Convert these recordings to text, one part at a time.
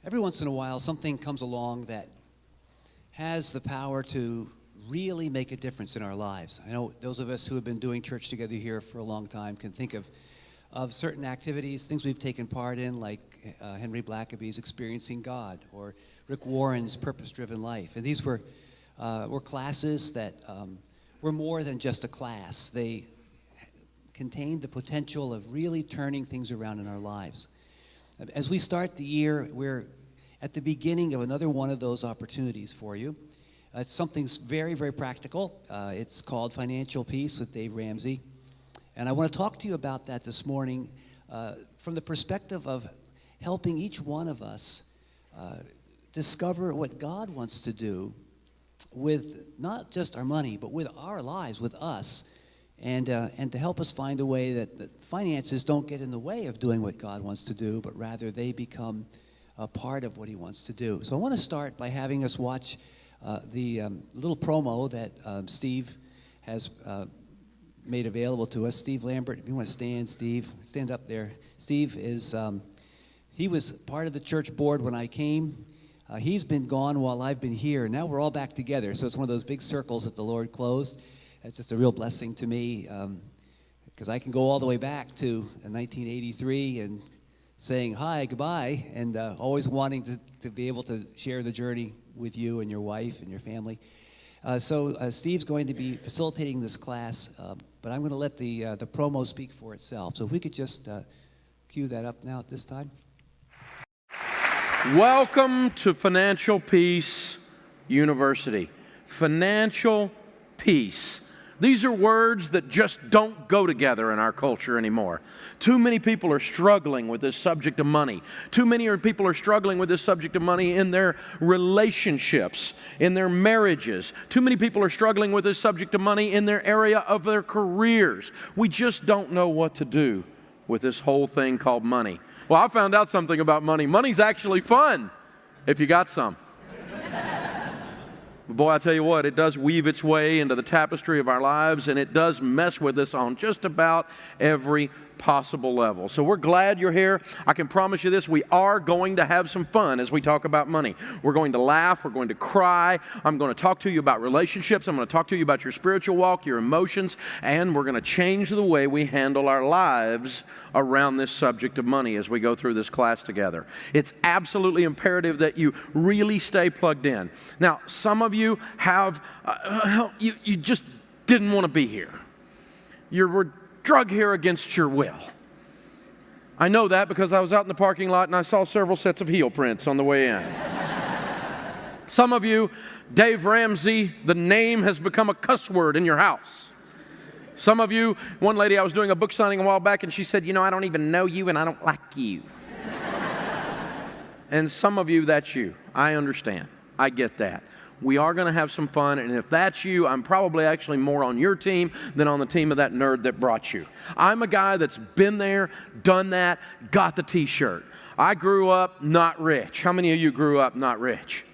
Every once in a while, something comes along that has the power to really make a difference in our lives. I know those of us who have been doing church together here for a long time can think of certain activities, things we've taken part in, like Henry Blackaby's Experiencing God, or Rick Warren's Purpose-Driven Life. And these were classes that were more than just a class. They contained the potential of really turning things around in our lives. As we start the year, we're at the beginning of another one of those opportunities for you. It's something very, very practical. It's called Financial Peace with Dave Ramsey. And I want to talk to you about that this morning from the perspective of helping each one of us discover what God wants to do with not just our money, but with our lives, with us, and to help us find a way that the finances don't get in the way of doing what God wants to do, but rather they become a part of what He wants to do. So I want to start by having us watch the little promo that Steve has made available to us. Steve Lambert, if you want to stand, Steve, stand up there. Steve is, he was part of the church board when I came. He's been gone while I've been here. Now we're all back together, so it's one of those big circles that the Lord closed. It's just a real blessing to me because I can go all the way back to 1983 and saying hi, goodbye, and always wanting to be able to share the journey with you and your wife and your family. So Steve's going to be facilitating this class, but I'm going to let the promo speak for itself. So if we could just cue that up now at this time. Welcome to Financial Peace University. Financial peace. These are words that just don't go together in our culture anymore. Too many people are struggling with this subject of money. Too many people are struggling with this subject of money in their relationships, in their marriages. Too many people are struggling with this subject of money in their area of their careers. We just don't know what to do with this whole thing called money. Well, I found out something about money. Money's actually fun if you got some. Boy, I tell you what, it does weave its way into the tapestry of our lives, and it does mess with us on just about every possible level. So we're glad you're here. I can promise you this, we are going to have some fun as we talk about money. We're going to laugh, we're going to cry. I'm going to talk to you about relationships. I'm going to talk to you about your spiritual walk, your emotions, and we're going to change the way we handle our lives around this subject of money as we go through this class together. It's absolutely imperative that you really stay plugged in. Now, some of you have, you just didn't want to be here. You were drug here against your will. I know that because I was out in the parking lot and I saw several sets of heel prints on the way in. Some of you, Dave Ramsey, the name has become a cuss word in your house. Some of you, one lady, I was doing a book signing a while back and she said, I don't even know you and I don't like you. And some of you, that's you. I understand. I get that. We are going to have some fun, and if that's you, I'm probably actually more on your team than on the team of that nerd that brought you. I'm a guy that's been there, done that, got the t-shirt. I grew up not rich. How many of you grew up not rich?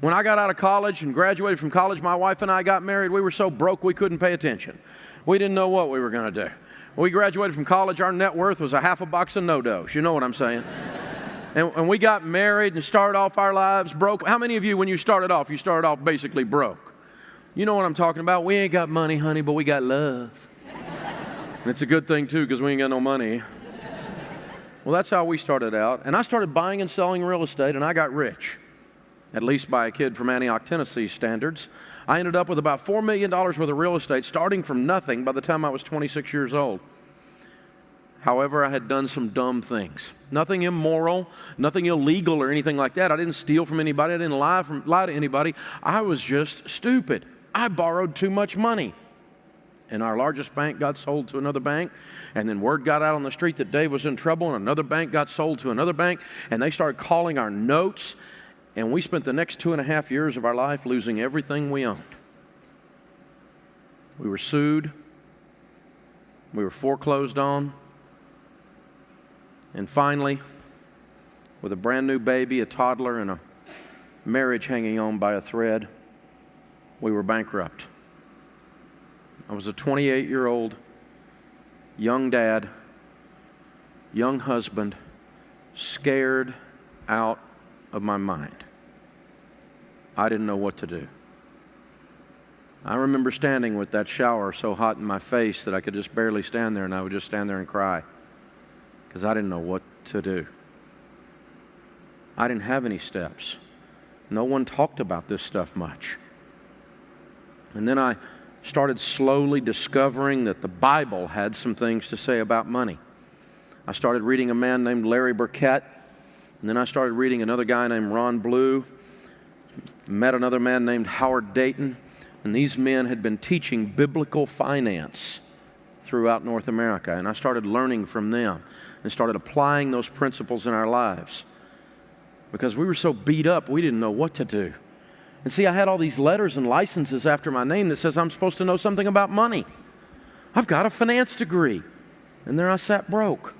When I got out of college and graduated from college, my wife and I got married. We were so broke we couldn't pay attention. We didn't know what we were going to do. When we graduated from college, our net worth was a half a box of no-dos. You know what I'm saying? And we got married and started off our lives broke. How many of you, when you started off basically broke? You know what I'm talking about. We ain't got money, honey, but we got love. And it's a good thing, too, because we ain't got no money. Well, that's how we started out. And I started buying and selling real estate, and I got rich, at least by a kid from Antioch, Tennessee standards. I ended up with about $4 million worth of real estate, starting from nothing by the time I was 26 years old. However, I had done some dumb things. Nothing immoral, nothing illegal or anything like that. I didn't steal from anybody. I didn't lie to anybody. I was just stupid. I borrowed too much money. And our largest bank got sold to another bank. And then word got out on the street that Dave was in trouble, and another bank got sold to another bank. And they started calling our notes. And we spent the next 2.5 years of our life losing everything we owned. We were sued. We were foreclosed on. And finally, with a brand new baby, a toddler, and a marriage hanging on by a thread, we were bankrupt. I was a 28-year-old young dad, young husband, scared out of my mind. I didn't know what to do. I remember standing with that shower so hot in my face that I could just barely stand there, and I would just stand there and cry because I didn't know what to do. I didn't have any steps. No one talked about this stuff much. And then I started slowly discovering that the Bible had some things to say about money. I started reading a man named Larry Burkett, and then I started reading another guy named Ron Blue, met another man named Howard Dayton, and these men had been teaching biblical finance throughout North America. And I started learning from them and started applying those principles in our lives because we were so beat up, we didn't know what to do. And see, I had all these letters and licenses after my name that says I'm supposed to know something about money. I've got a finance degree. And there I sat broke.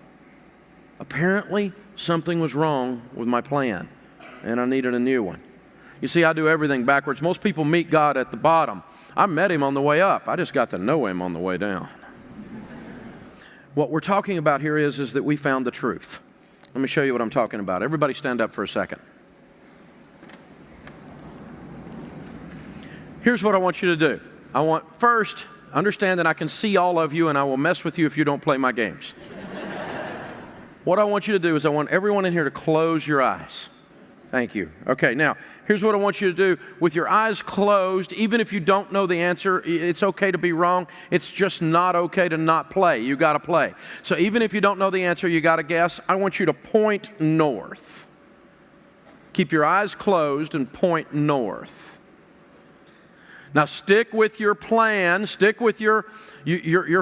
Apparently, something was wrong with my plan, and I needed a new one. You see, I do everything backwards. Most people meet God at the bottom. I met him on the way up. I just got to know him on the way down. What we're talking about here is that we found the truth. Let me show you what I'm talking about. Everybody stand up for a second. Here's what I want you to do. I want, first, understand that I can see all of you and I will mess with you if you don't play my games. What I want you to do is I want everyone in here to close your eyes. Thank you. Okay, now, here's what I want you to do. With your eyes closed, even if you don't know the answer, it's okay to be wrong. It's just not okay to not play. You got to play. So even if you don't know the answer, you got to guess. I want you to point north. Keep your eyes closed and point north. Now, stick with your plan. Stick with your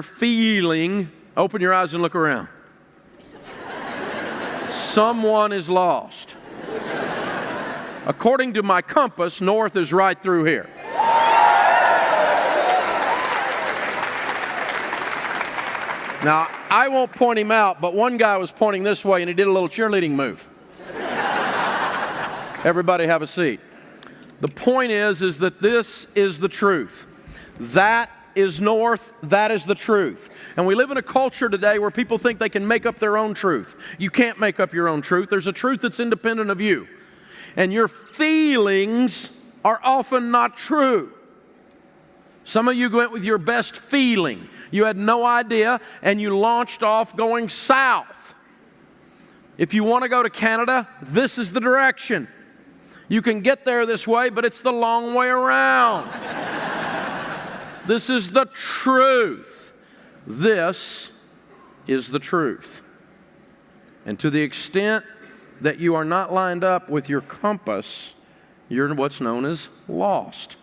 feeling. Open your eyes and look around. Someone is lost. According to my compass, north is right through here. Now, I won't point him out, but one guy was pointing this way and he did a little cheerleading move. Everybody have a seat. The point is that this is the truth. That is north, that is the truth. And we live in a culture today where people think they can make up their own truth. You can't make up your own truth. There's a truth that's independent of you. And your feelings are often not true. Some of you went with your best feeling. You had no idea, and you launched off going south. If you want to go to Canada, this is the direction. You can get there this way, but it's the long way around. This is the truth. This is the truth. And to the extent that you are not lined up with your compass, you're what's known as lost.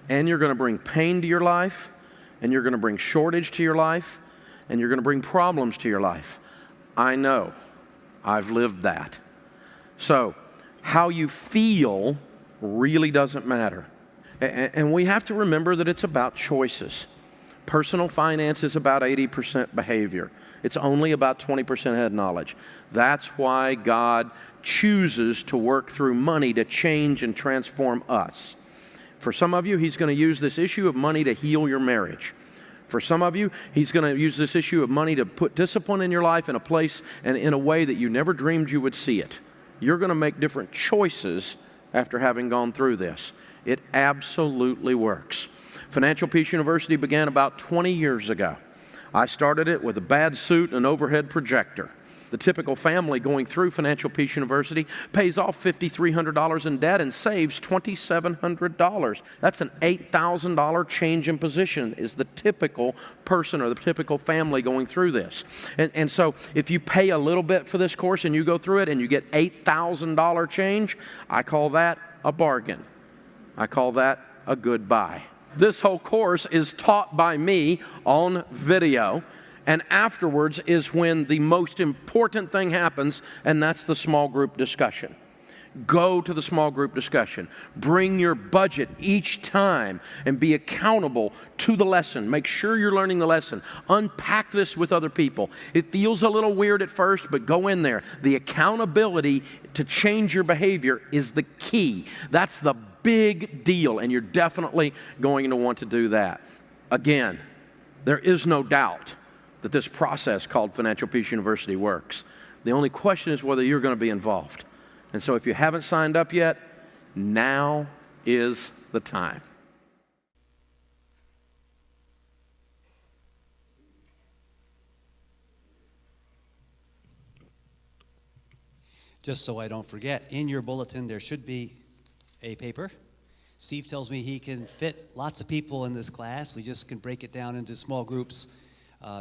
And you're going to bring pain to your life, and you're going to bring shortage to your life, and you're going to bring problems to your life. I know. I've lived that. So, how you feel really doesn't matter. And we have to remember that it's about choices. Personal finance is about 80% behavior. It's only about 20% head knowledge. That's why God chooses to work through money to change and transform us. For some of you, he's going to use this issue of money to heal your marriage. For some of you, he's going to use this issue of money to put discipline in your life in a place and in a way that you never dreamed you would see it. You're going to make different choices after having gone through this. It absolutely works. Financial Peace University began about 20 years ago. I started it with a bad suit and an overhead projector. The typical family going through Financial Peace University pays off $5,300 in debt and saves $2,700. That's an $8,000 change in position is the typical person or the typical family going through this. And so if you pay a little bit for this course and you go through it and you get $8,000 change, I call that a bargain. I call that a good buy. This whole course is taught by me on video. And afterwards is when the most important thing happens, and that's the small group discussion. Go to the small group discussion. Bring your budget each time and be accountable to the lesson. Make sure you're learning the lesson. Unpack this with other people. It feels a little weird at first, but go in there. The accountability to change your behavior is the key. That's the big deal, and you're definitely going to want to do that. Again, there is no doubt that this process called Financial Peace University works. The only question is whether you're going to be involved. And so if you haven't signed up yet, now is the time. Just so I don't forget, in your bulletin there should be a paper. Steve tells me he can fit lots of people in this class. We just can break it down into small groups.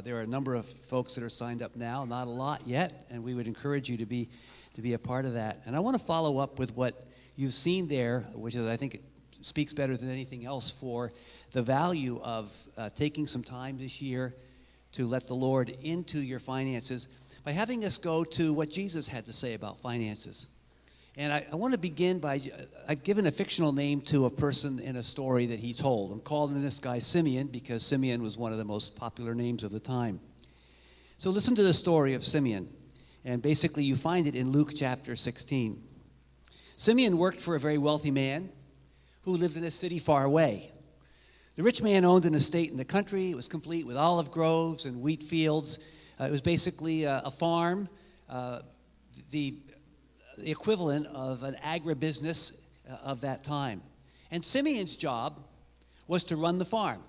There are a number of folks that are signed up now, not a lot yet, and we would encourage you to be a part of that. And I want to follow up with what you've seen there, which is, I think, it speaks better than anything else for the value of taking some time this year to let the Lord into your finances by having us go to what Jesus had to say about finances. And I want to begin by, I've given a fictional name to a person in a story that he told. I'm calling this guy Simeon because Simeon was one of the most popular names of the time. So listen to the story of Simeon. And basically you find it in Luke chapter 16. Simeon worked for a very wealthy man who lived in a city far away. The rich man owned an estate in the country. It was complete with olive groves and wheat fields. It was basically a farm, the equivalent of an agribusiness of that time. And Simeon's job was to run the farm.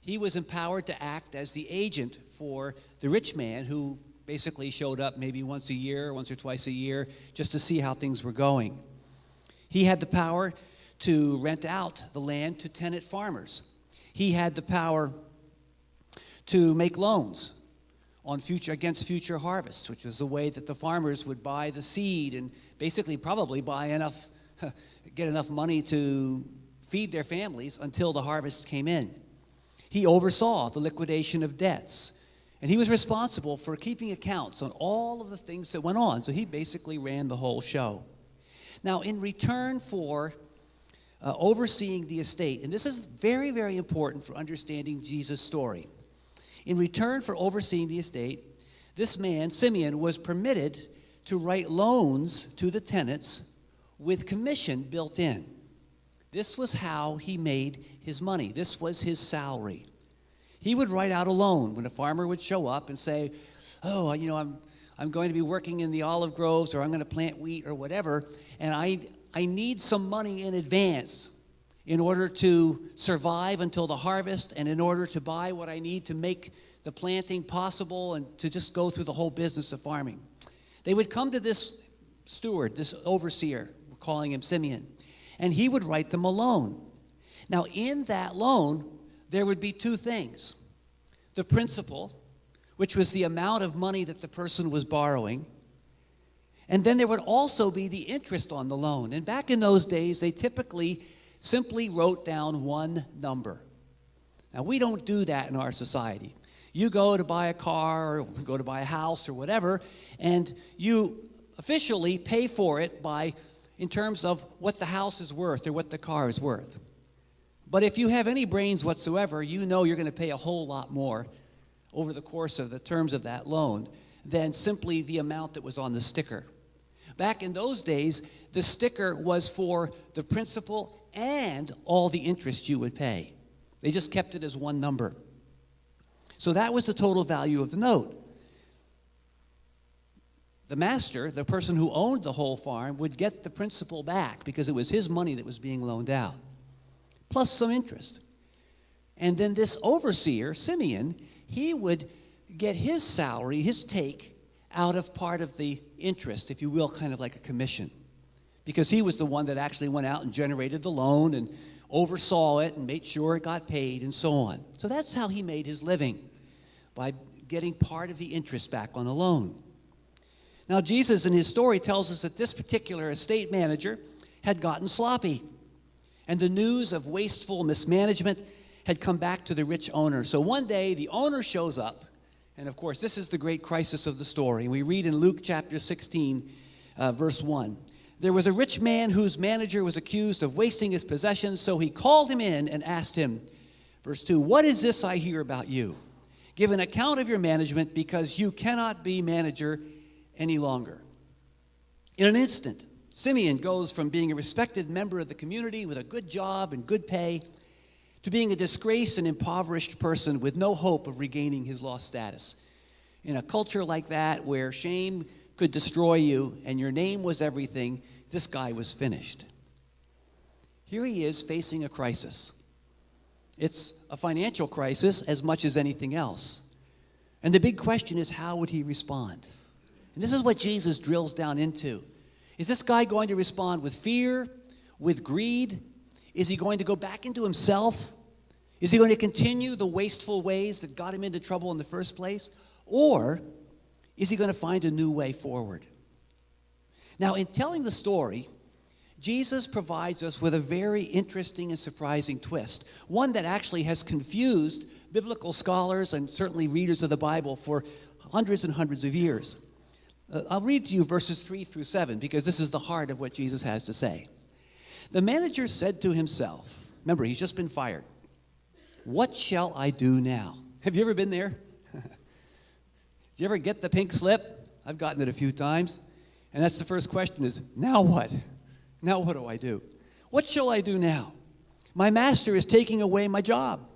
He was empowered to act as the agent for the rich man who basically showed up maybe once or twice a year, just to see how things were going. He had the power to rent out the land to tenant farmers. He had the power to make loans against future harvests, which was the way that the farmers would buy the seed and basically probably get enough money to feed their families until the harvest came in. He oversaw the liquidation of debts, and he was responsible for keeping accounts on all of the things that went on. So he basically ran the whole show. Now, in return for overseeing the estate, and this is very, very important for understanding Jesus' story. In return for overseeing the estate, this man, Simeon, was permitted to write loans to the tenants with commission built in. This was how he made his money. This was his salary. He would write out a loan when a farmer would show up and say, oh, I'm going to be working in the olive groves, or I'm going to plant wheat or whatever, and I need some money in advance in order to survive until the harvest and in order to buy what I need to make the planting possible and to just go through the whole business of farming. They would come to this steward, this overseer, we're calling him Simeon, and he would write them a loan. Now, in that loan, there would be two things. The principal, which was the amount of money that the person was borrowing, and then there would also be the interest on the loan. And back in those days, they typically simply wrote down one number. Now, we don't do that in our society. You go to buy a car or go to buy a house or whatever, and you officially pay for it in terms of what the house is worth or what the car is worth. But if you have any brains whatsoever, you know you're going to pay a whole lot more over the course of the terms of that loan than simply the amount that was on the sticker. Back in those days, the sticker was for the principal and all the interest you would pay. They just kept it as one number. So that was the total value of the note. The master, the person who owned the whole farm, would get the principal back because it was his money that was being loaned out, plus some interest. And then this overseer, Simeon, he would get his salary, his take, out of part of the interest, if you will, kind of like a commission. Because he was the one that actually went out and generated the loan and oversaw it and made sure it got paid and so on. So that's how he made his living, by getting part of the interest back on the loan. Now, Jesus in his story tells us that this particular estate manager had gotten sloppy, and the news of wasteful mismanagement had come back to the rich owner. So one day, the owner shows up, and of course, this is the great crisis of the story. We read in Luke chapter 16, verse 1. There was a rich man whose manager was accused of wasting his possessions, so he called him in and asked him, verse 2, what is this I hear about you? Give an account of your management, because you cannot be manager any longer. In an instant, Simeon goes from being a respected member of the community with a good job and good pay to being a disgraced and impoverished person with no hope of regaining his lost status. In a culture like that, where shame could destroy you and your name was everything, this guy was finished. Here he is facing a crisis. It's a financial crisis as much as anything else. And the big question is, how would he respond? And this is what Jesus drills down into. Is this guy going to respond with fear, with greed? Is he going to go back into himself? Is he going to continue the wasteful ways that got him into trouble in the first place? Or is he going to find a new way forward? Now, in telling the story, Jesus provides us with a very interesting and surprising twist, one that actually has confused biblical scholars and certainly readers of the Bible for hundreds and hundreds of years. I'll read to you verses 3 through 7 because this is the heart of what Jesus has to say. The manager said to himself, remember, he's just been fired, "What shall I do now?" Have you ever been there? Did you ever get the pink slip? I've gotten it a few times. And that's the first question is, now what? Now what do I do? What shall I do now? My master is taking away my job.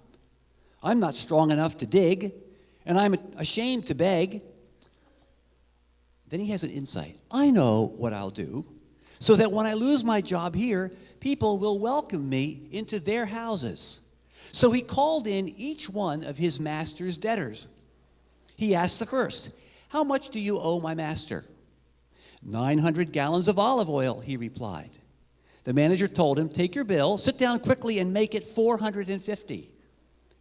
I'm not strong enough to dig, and I'm ashamed to beg. Then he has an insight. I know what I'll do, so that when I lose my job here, people will welcome me into their houses. So he called in each one of his master's debtors. He asked the first, "How much do you owe my master?" 900 gallons of olive oil, he replied. The manager told him, "Take your bill, sit down quickly, and make it 450.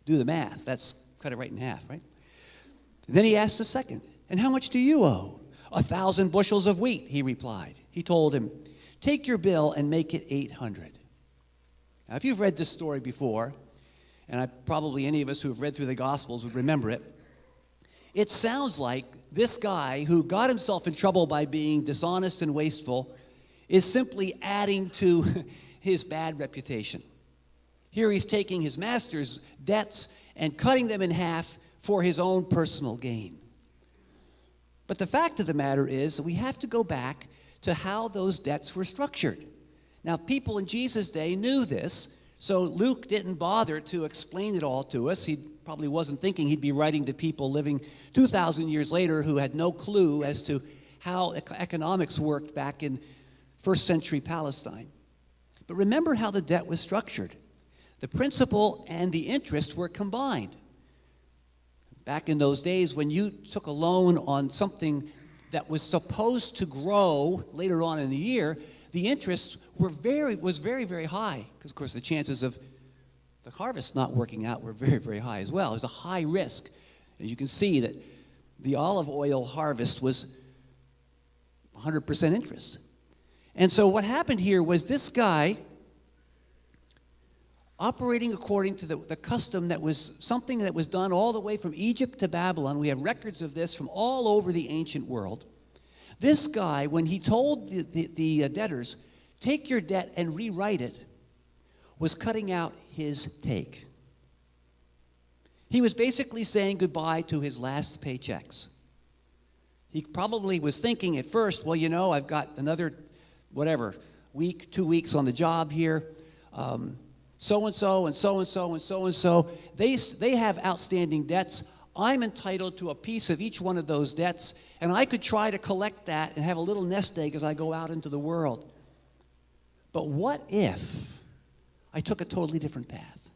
Do the math. That's cut it right in half, right? Then he asked the second, "And how much do you owe?" 1,000 bushels of wheat, he replied. He told him, "Take your bill and make it 800. Now, if you've read this story before, and probably any of us who have read through the Gospels would remember it, it sounds like this guy who got himself in trouble by being dishonest and wasteful is simply adding to his bad reputation. Here he's taking his master's debts and cutting them in half for his own personal gain. But the fact of the matter is we have to go back to how those debts were structured. Now, people in Jesus' day knew this, so Luke didn't bother to explain it all to us. He probably wasn't thinking he'd be writing to people living 2,000 years later who had no clue as to how economics worked back in first century Palestine. But remember how the debt was structured. The principal and the interest were combined. Back in those days, when you took a loan on something that was supposed to grow later on in the year, the interest was very, very high. Because, of course, the chances of the harvest not working out were very, very high as well. It was a high risk. As you can see, that the olive oil harvest was 100% interest. And so what happened here was this guy, operating according to the custom that was something that was done all the way from Egypt to Babylon. We have records of this from all over the ancient world. This guy, when he told the debtors, "Take your debt and rewrite it," was cutting out his take. He was basically saying goodbye to his last paychecks. He probably was thinking at first, well, you know, I've got another, week, 2 weeks on the job here. So-and-so and so-and-so and so-and-so, they have outstanding debts. I'm entitled to a piece of each one of those debts, and I could try to collect that and have a little nest egg as I go out into the world. But what if I took a totally different path?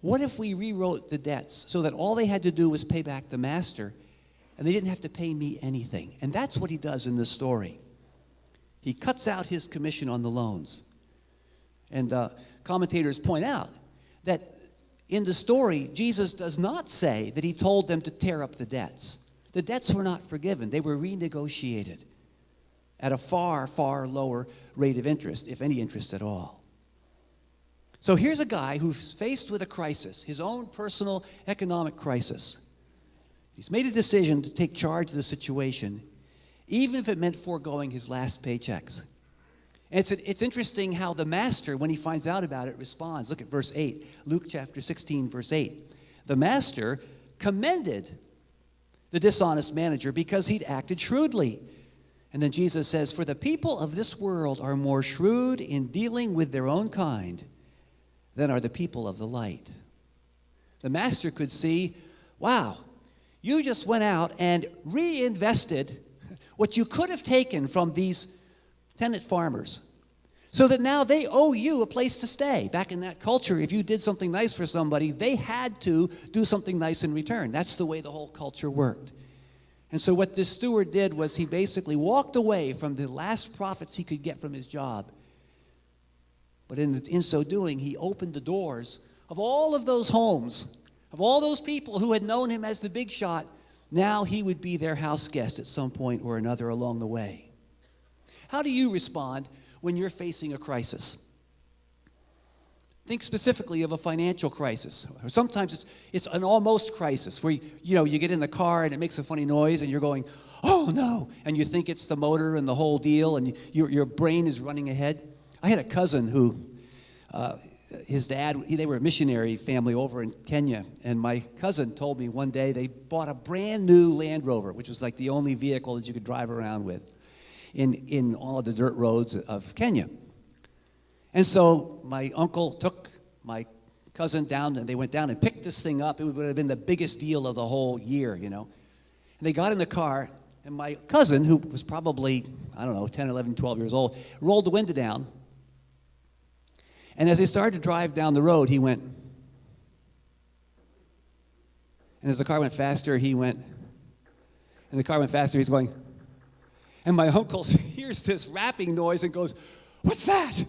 What if we rewrote the debts so that all they had to do was pay back the master, and they didn't have to pay me anything? And that's what he does in this story. He cuts out his commission on the loans. And commentators point out that in the story, Jesus does not say that he told them to tear up the debts. The debts were not forgiven. They were renegotiated at a far, far lower rate of interest, if any interest at all. So here's a guy who's faced with a crisis, his own personal economic crisis. He's made a decision to take charge of the situation, even if it meant foregoing his last paychecks. And it's interesting how the master, when he finds out about it, responds. Look at verse 8, Luke chapter 16, verse 8. The master commended the dishonest manager because he'd acted shrewdly. And then Jesus says, "For the people of this world are more shrewd in dealing with their own kind than are the people of the light." The master could see, wow, you just went out and reinvested what you could have taken from these tenant farmers, so that now they owe you a place to stay. Back in that culture, if you did something nice for somebody, they had to do something nice in return. That's the way the whole culture worked. And so what this steward did was he basically walked away from the last profits he could get from his job. But in so doing, he opened the doors of all of those homes, of all those people who had known him as the big shot. Now he would be their house guest at some point or another along the way. How do you respond when you're facing a crisis? Think specifically of a financial crisis. Or sometimes it's an almost crisis where you get in the car and it makes a funny noise and you're going, oh no, and you think it's the motor and the whole deal and your brain is running ahead. I had a cousin who, his dad, they were a missionary family over in Kenya, and my cousin told me one day they bought a brand new Land Rover, which was like the only vehicle that you could drive around with in all of the dirt roads of Kenya. And so my uncle took my cousin down, and they went down and picked this thing up. It would have been the biggest deal of the whole year, And they got in the car, and my cousin, who was probably, 10, 11, 12 years old, rolled the window down. And as they started to drive down the road, he went. And as the car went faster, he went. And the car went faster, he's going. And my uncle hears this rapping noise and goes, "What's that?"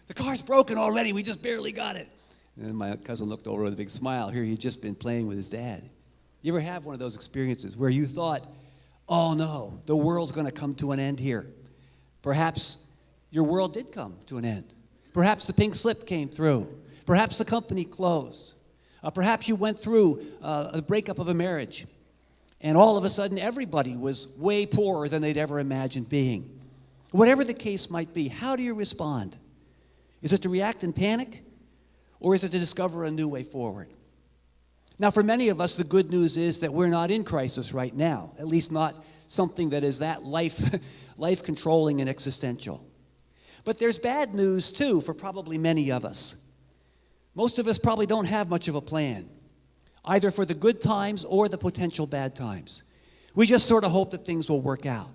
"The car's broken already. We just barely got it." And then my cousin looked over with a big smile. Here he'd just been playing with his dad. You ever have one of those experiences where you thought, oh no, the world's going to come to an end here? Perhaps your world did come to an end. Perhaps the pink slip came through. Perhaps the company closed. Perhaps you went through a breakup of a marriage. And all of a sudden, everybody was way poorer than they'd ever imagined being. Whatever the case might be, how do you respond? Is it to react in panic? Or is it to discover a new way forward? Now, for many of us, the good news is that we're not in crisis right now, at least not something that is that life-controlling and existential. But there's bad news, too, for probably many of us. Most of us probably don't have much of a plan, either for the good times or the potential bad times. We just sort of hope that things will work out.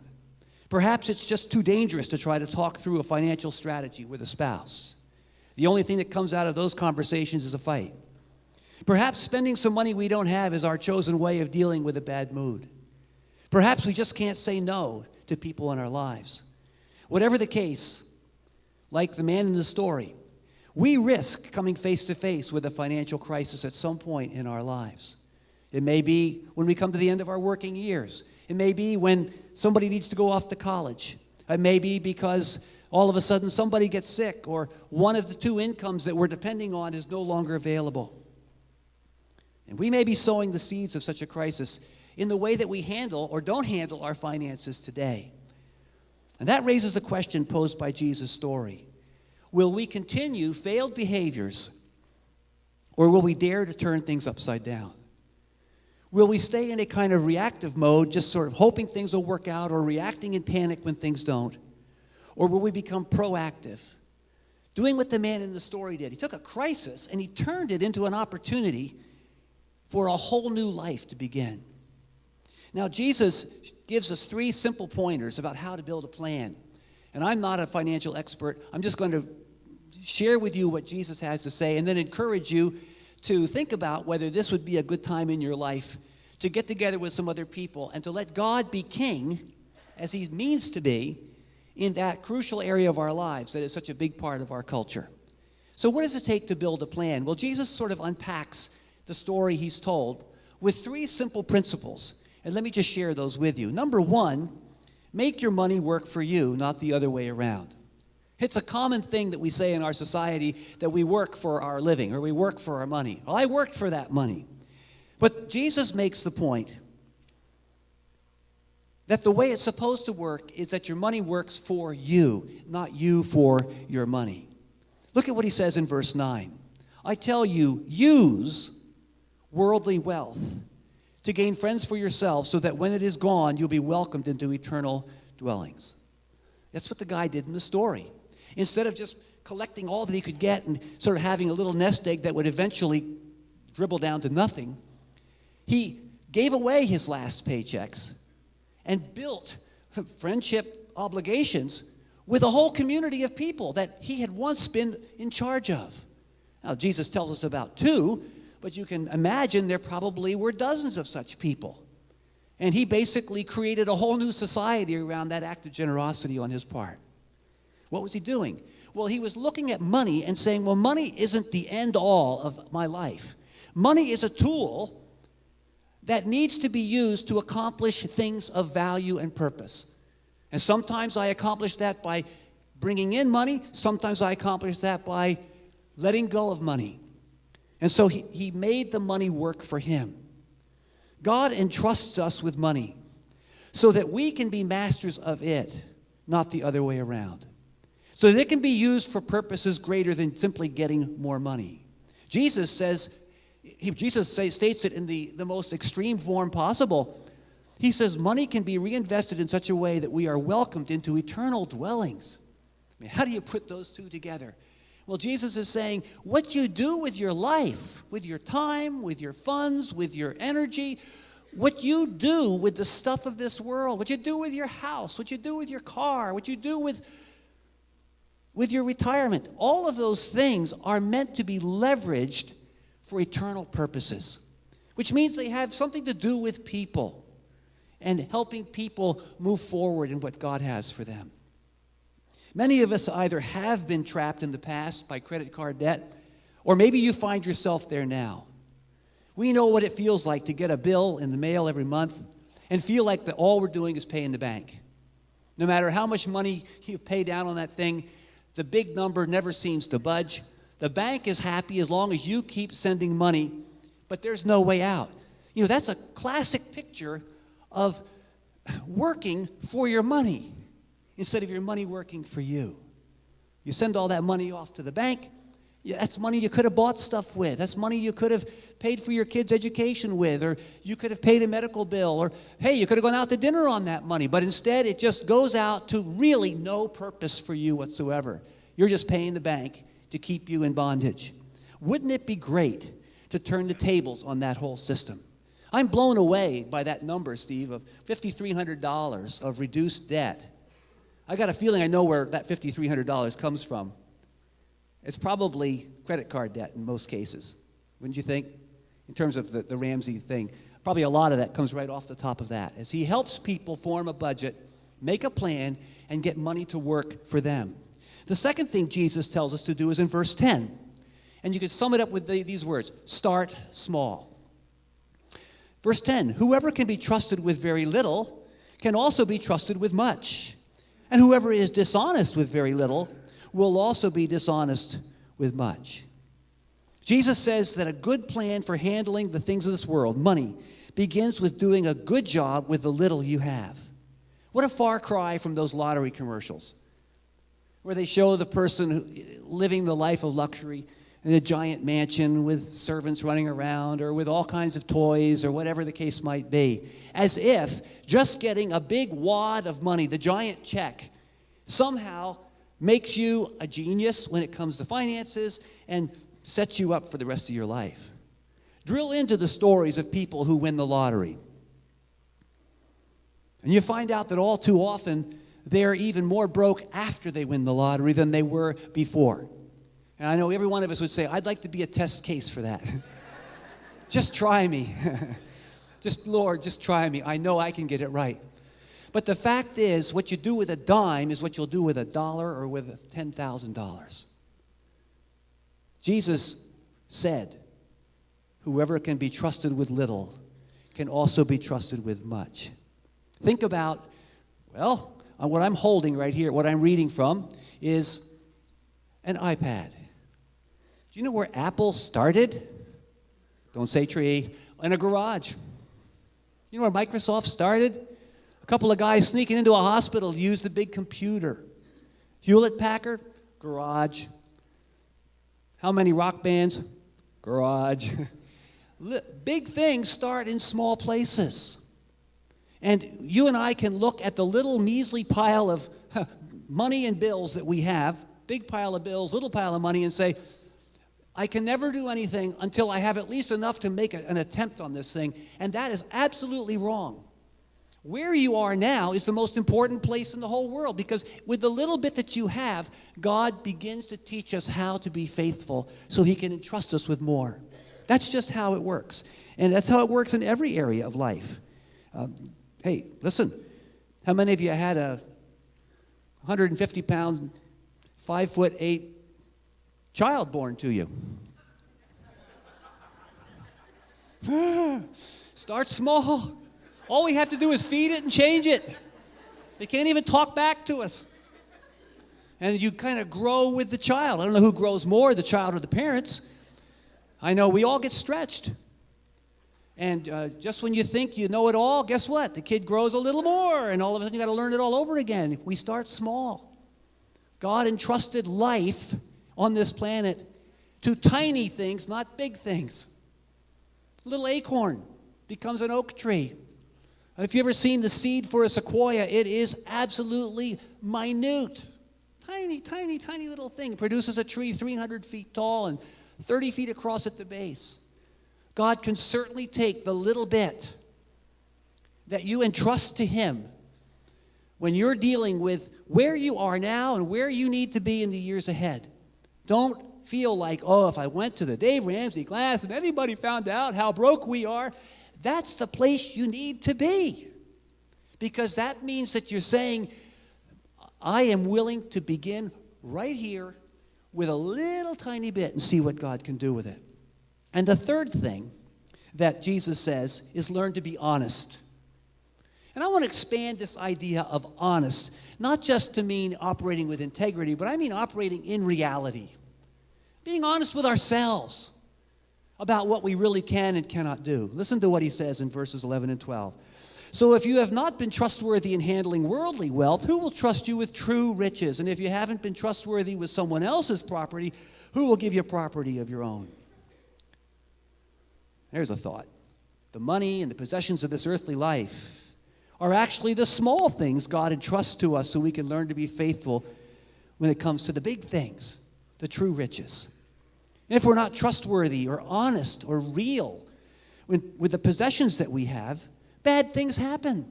Perhaps it's just too dangerous to try to talk through a financial strategy with a spouse. The only thing that comes out of those conversations is a fight. Perhaps spending some money we don't have is our chosen way of dealing with a bad mood. Perhaps we just can't say no to people in our lives. Whatever the case, like the man in the story, we risk coming face to face with a financial crisis at some point in our lives. It may be when we come to the end of our working years. It may be when somebody needs to go off to college. It may be because all of a sudden somebody gets sick or one of the two incomes that we're depending on is no longer available. And we may be sowing the seeds of such a crisis in the way that we handle or don't handle our finances today. And that raises the question posed by Jesus' story. Will we continue failed behaviors, or will we dare to turn things upside down? Will we stay in a kind of reactive mode, just sort of hoping things will work out or reacting in panic when things don't? Or will we become proactive, doing what the man in the story did? He took a crisis and he turned it into an opportunity for a whole new life to begin. Now, Jesus gives us 3 simple pointers about how to build a plan. And I'm not a financial expert. I'm just going to share with you what Jesus has to say and then encourage you to think about whether this would be a good time in your life to get together with some other people and to let God be king, as he means to be, in that crucial area of our lives that is such a big part of our culture. So what does it take to build a plan? Well, Jesus sort of unpacks the story he's told with 3 simple principles. And let me just share those with you. Number 1, make your money work for you, not the other way around. It's a common thing that we say in our society that we work for our living or we work for our money. Well, I worked for that money. But Jesus makes the point that the way it's supposed to work is that your money works for you, not you for your money. Look at what he says in verse 9. I tell you, use worldly wealth to gain friends for yourselves so that when it is gone, you'll be welcomed into eternal dwellings. That's what the guy did in the story. Instead of just collecting all that he could get and sort of having a little nest egg that would eventually dribble down to nothing, he gave away his last paychecks and built friendship obligations with a whole community of people that he had once been in charge of. Now, Jesus tells us about 2, but you can imagine there probably were dozens of such people. And he basically created a whole new society around that act of generosity on his part. What was he doing? Well, he was looking at money and saying, well, money isn't the end all of my life. Money is a tool that needs to be used to accomplish things of value and purpose. And sometimes I accomplish that by bringing in money. Sometimes I accomplish that by letting go of money. And so he made the money work for him. God entrusts us with money so that we can be masters of it, not the other way around. So that it can be used for purposes greater than simply getting more money. Jesus states it in the most extreme form possible. He says money can be reinvested in such a way that we are welcomed into eternal dwellings. I mean, how do you put those two together? Well, Jesus is saying what you do with your life, with your time, with your funds, with your energy, what you do with the stuff of this world, what you do with your house, what you do with your car, what you do with your retirement, all of those things are meant to be leveraged for eternal purposes, which means they have something to do with people and helping people move forward in what God has for them. Many of us either have been trapped in the past by credit card debt, or maybe you find yourself there now. We know what it feels like to get a bill in the mail every month and feel like that all we're doing is paying the bank. No matter how much money you pay down on that thing, the big number never seems to budge. The bank is happy as long as you keep sending money, but there's no way out. You know, that's a classic picture of working for your money instead of your money working for you. You send all that money off to the bank. Yeah, that's money you could have bought stuff with. That's money you could have paid for your kids' education with, or you could have paid a medical bill, or, hey, you could have gone out to dinner on that money. But instead, it just goes out to really no purpose for you whatsoever. You're just paying the bank to keep you in bondage. Wouldn't it be great to turn the tables on that whole system? I'm blown away by that number, Steve, of $5,300 of reduced debt. I got a feeling I know where that $5,300 comes from. It's probably credit card debt in most cases, wouldn't you think? In terms of the Ramsey thing. Probably a lot of that comes right off the top of that, as he helps people form a budget, make a plan, and get money to work for them. The second thing Jesus tells us to do is in verse 10. And you can sum it up with these words: start small. Verse 10, whoever can be trusted with very little can also be trusted with much. And whoever is dishonest with very little will also be dishonest with much. Jesus says that a good plan for handling the things of this world, money, begins with doing a good job with the little you have. What a far cry from those lottery commercials where they show the person living the life of luxury in a giant mansion with servants running around or with all kinds of toys or whatever the case might be, as if just getting a big wad of money, the giant check, somehow makes you a genius when it comes to finances and sets you up for the rest of your life. Drill into the stories of people who win the lottery. And you find out that all too often they're even more broke after they win the lottery than they were before. And I know every one of us would say, I'd like to be a test case for that. Just try me. Lord, just try me. I know I can get it right. But the fact is, what you do with a dime is what you'll do with $1 or with $10,000. Jesus said, whoever can be trusted with little can also be trusted with much. Think about, what I'm holding right here, what I'm reading from, is an iPad. Do you know where Apple started? Don't say tree. In a garage. You know where Microsoft started? A couple of guys sneaking into a hospital to use the big computer. Hewlett-Packard? Garage. How many rock bands? Garage. Big things start in small places. And you and I can look at the little measly pile of money and bills that we have, big pile of bills, little pile of money, and say, I can never do anything until I have at least enough to make an attempt on this thing. And that is absolutely wrong. where you are now is the most important place in the whole world, because with the little bit that you have, God begins to teach us how to be faithful so he can entrust us with more. That's just how it works. And that's how it works in every area of life. Hey, listen, how many of you had a 150-pound, 5'8" child born to you? Start small. All we have to do is feed it and change it. They can't even talk back to us. And you kind of grow with the child. I don't know who grows more, the child or the parents. I know we all get stretched. And just when you think you know it all, guess what? The kid grows a little more, and all of a sudden you got to learn it all over again. We start small. God entrusted life on this planet to tiny things, not big things. A little acorn becomes an oak tree. If you've ever seen the seed for a sequoia, it is absolutely minute. Tiny, tiny, tiny little thing. It produces a tree 300 feet tall and 30 feet across at the base. God can certainly take the little bit that you entrust to him when you're dealing with where you are now and where you need to be in the years ahead. Don't feel like, oh, if I went to the Dave Ramsey class and anybody found out how broke we are, that's the place you need to be. Because that means that you're saying, I am willing to begin right here with a little tiny bit and see what God can do with it. And the third thing that Jesus says is learn to be honest. And I want to expand this idea of honest, not just to mean operating with integrity, but I mean operating in reality. Being honest with ourselves about what we really can and cannot do. Listen to what he says in verses 11 and 12. So if you have not been trustworthy in handling worldly wealth, who will trust you with true riches? And if you haven't been trustworthy with someone else's property, who will give you property of your own? There's a thought. The money and the possessions of this earthly life are actually the small things God entrusts to us so we can learn to be faithful when it comes to the big things, the true riches. And if we're not trustworthy or honest or real with the possessions that we have, bad things happen.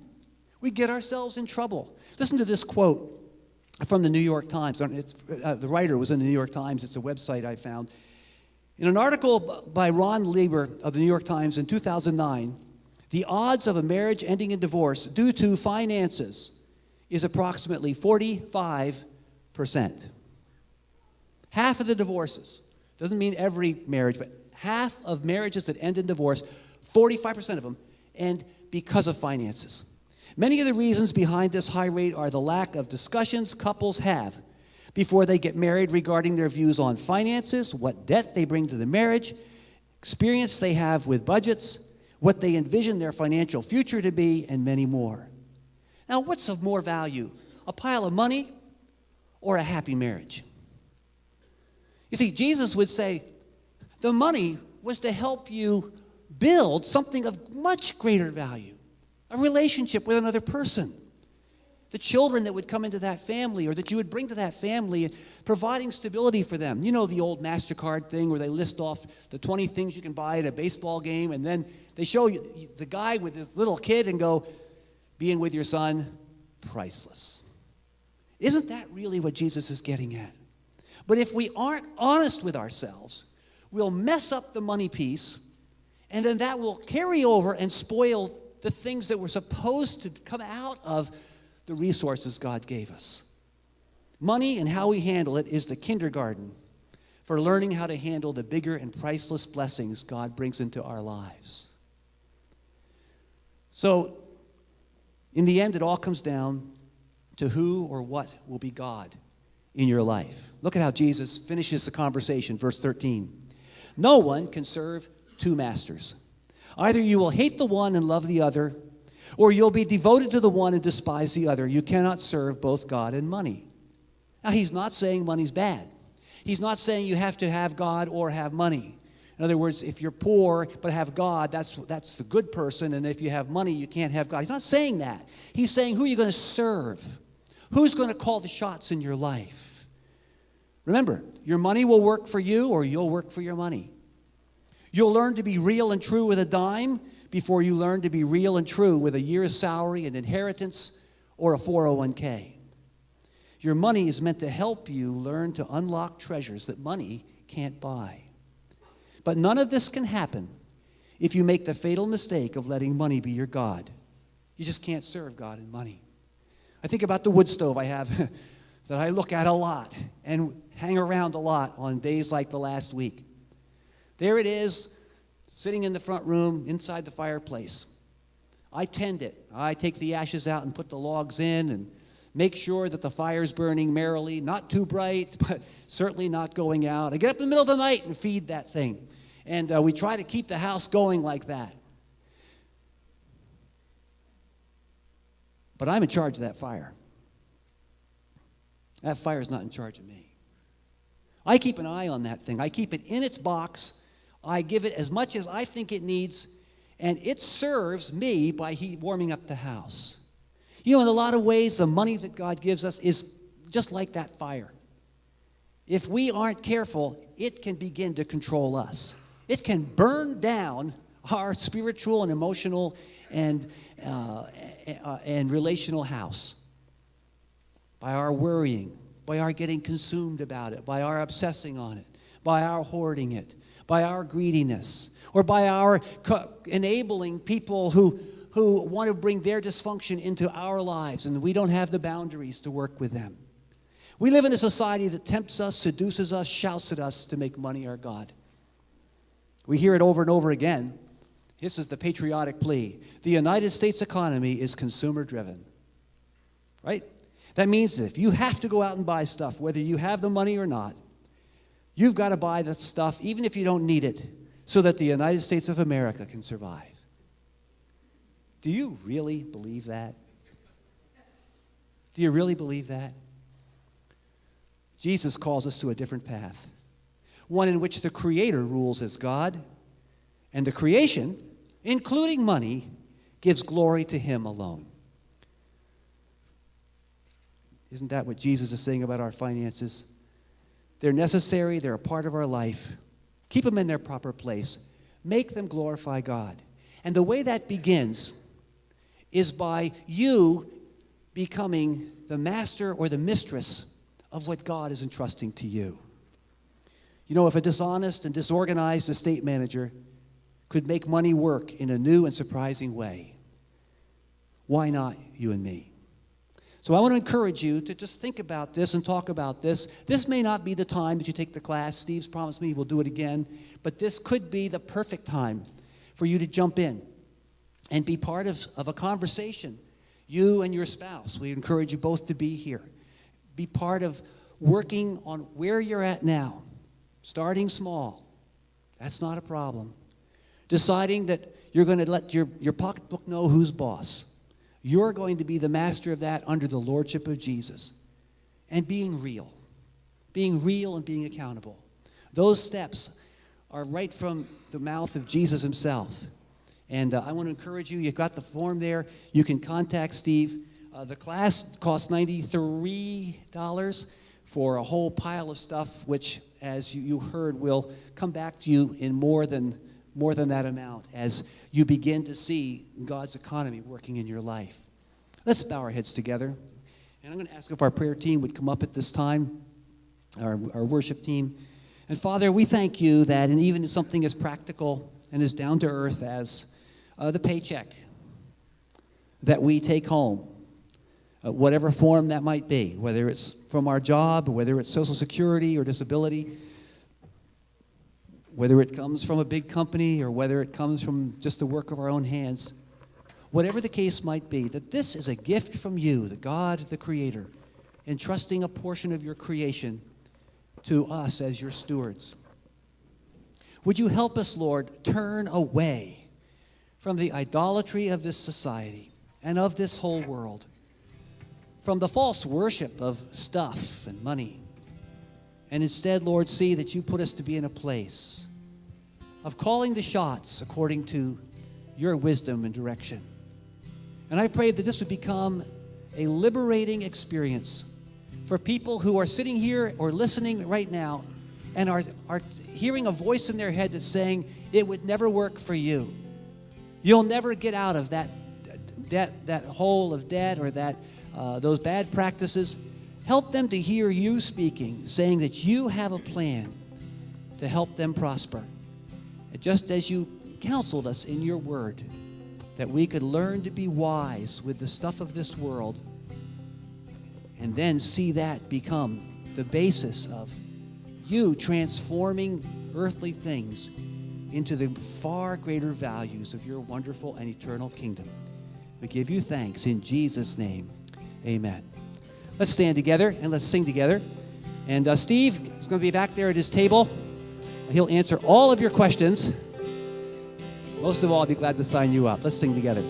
We get ourselves in trouble. Listen to this quote from the New York Times. The writer was in the New York Times. It's a website I found. In an article by Ron Lieber of the New York Times in 2009, the odds of a marriage ending in divorce due to finances is approximately 45%. Half of the divorces, doesn't mean every marriage, but half of marriages that end in divorce, 45% of them end because of finances. Many of the reasons behind this high rate are the lack of discussions couples have before they get married regarding their views on finances, what debt they bring to the marriage, experience they have with budgets, what they envision their financial future to be, and many more. Now, what's of more value, a pile of money or a happy marriage? You see, Jesus would say the money was to help you build something of much greater value, a relationship with another person. The children that would come into that family or that you would bring to that family, and providing stability for them. You know the old MasterCard thing where they list off the 20 things you can buy at a baseball game, and then they show you the guy with his little kid and go, being with your son, priceless. Isn't that really what Jesus is getting at? But if we aren't honest with ourselves, we'll mess up the money piece, and then that will carry over and spoil the things that were supposed to come out of the resources God gave us. Money and how we handle it is the kindergarten for learning how to handle the bigger and priceless blessings God brings into our lives. So, in the end, it all comes down to who or what will be God in your life. Look at how Jesus finishes the conversation, verse 13. No one can serve two masters. Either you will hate the one and love the other, or you'll be devoted to the one and despise the other. You cannot serve both God and money. Now, he's not saying money's bad. He's not saying you have to have God or have money. In other words, if you're poor but have God, that's the good person, and if you have money, you can't have God. He's not saying that. He's saying who are you going to serve? Who's going to call the shots in your life? Remember, your money will work for you or you'll work for your money. You'll learn to be real and true with a dime before you learn to be real and true with a year's salary, an inheritance, or a 401k. Your money is meant to help you learn to unlock treasures that money can't buy. But none of this can happen if you make the fatal mistake of letting money be your God. You just can't serve God in money. I think about the wood stove I have that I look at a lot and hang around a lot on days like the last week. There it is, sitting in the front room inside the fireplace. I tend it. I take the ashes out and put the logs in and make sure that the fire's burning merrily, not too bright, but certainly not going out. I get up in the middle of the night and feed that thing. And we try to keep the house going like that. But I'm in charge of that fire. That fire's not in charge of me. I keep an eye on that thing. I keep it in its box. I give it as much as I think it needs, and it serves me by warming up the house. You know, in a lot of ways, the money that God gives us is just like that fire. If we aren't careful, it can begin to control us. It can burn down our spiritual and emotional and relational house by our worrying, by our getting consumed about it, by our obsessing on it, by our hoarding it, by our greediness, or by our enabling people who want to bring their dysfunction into our lives, and we don't have the boundaries to work with them. We live in a society that tempts us, seduces us, shouts at us to make money our God. We hear it over and over again. This is the patriotic plea. The United States economy is consumer-driven, right? That means that if you have to go out and buy stuff, whether you have the money or not, you've got to buy that stuff, even if you don't need it, so that the United States of America can survive. Do you really believe that? Do you really believe that? Jesus calls us to a different path, one in which the Creator rules as God, and the creation, including money, gives glory to Him alone. Isn't that what Jesus is saying about our finances? They're necessary, they're a part of our life. Keep them in their proper place. Make them glorify God. And the way that begins is by you becoming the master or the mistress of what God is entrusting to you. You know, if a dishonest and disorganized estate manager could make money work in a new and surprising way, why not you and me? So I want to encourage you to just think about this and talk about this. This may not be the time that you take the class. Steve's promised me we'll do it again. But this could be the perfect time for you to jump in and be part of a conversation. You and your spouse. We encourage you both to be here. Be part of working on where you're at now. Starting small. That's not a problem. Deciding that you're going to let your pocketbook know who's boss. You're going to be the master of that under the lordship of Jesus. And being real. Being real and being accountable. Those steps are right from the mouth of Jesus himself. And I want to encourage you, you've got the form there. You can contact Steve. The class costs $93 for a whole pile of stuff, which, as you heard, will come back to you in more than that amount as you begin to see God's economy working in your life. Let's bow our heads together. And I'm going to ask if our prayer team would come up at this time, our worship team. And Father, we thank you that in even something as practical and as down to earth as the paycheck that we take home, whatever form that might be, whether it's from our job, whether it's Social Security or disability, whether it comes from a big company or whether it comes from just the work of our own hands, whatever the case might be, that this is a gift from you, the God, the Creator, entrusting a portion of your creation to us as your stewards. Would you help us, Lord, turn away from the idolatry of this society and of this whole world, from the false worship of stuff and money, and instead, Lord, see that you put us to be in a place of calling the shots according to your wisdom and direction. And I pray that this would become a liberating experience for people who are sitting here or listening right now and are hearing a voice in their head that's saying, it would never work for you. You'll never get out of that debt, that hole of debt, or that those bad practices. Help them to hear you speaking, saying that you have a plan to help them prosper. And just as you counseled us in your word, that we could learn to be wise with the stuff of this world, and then see that become the basis of you transforming earthly things into the far greater values of your wonderful and eternal kingdom. We give you thanks in Jesus' name. Amen. Let's stand together and let's sing together. And Steve is going to be back there at his table. He'll answer all of your questions. Most of all, I'll be glad to sign you up. Let's sing together.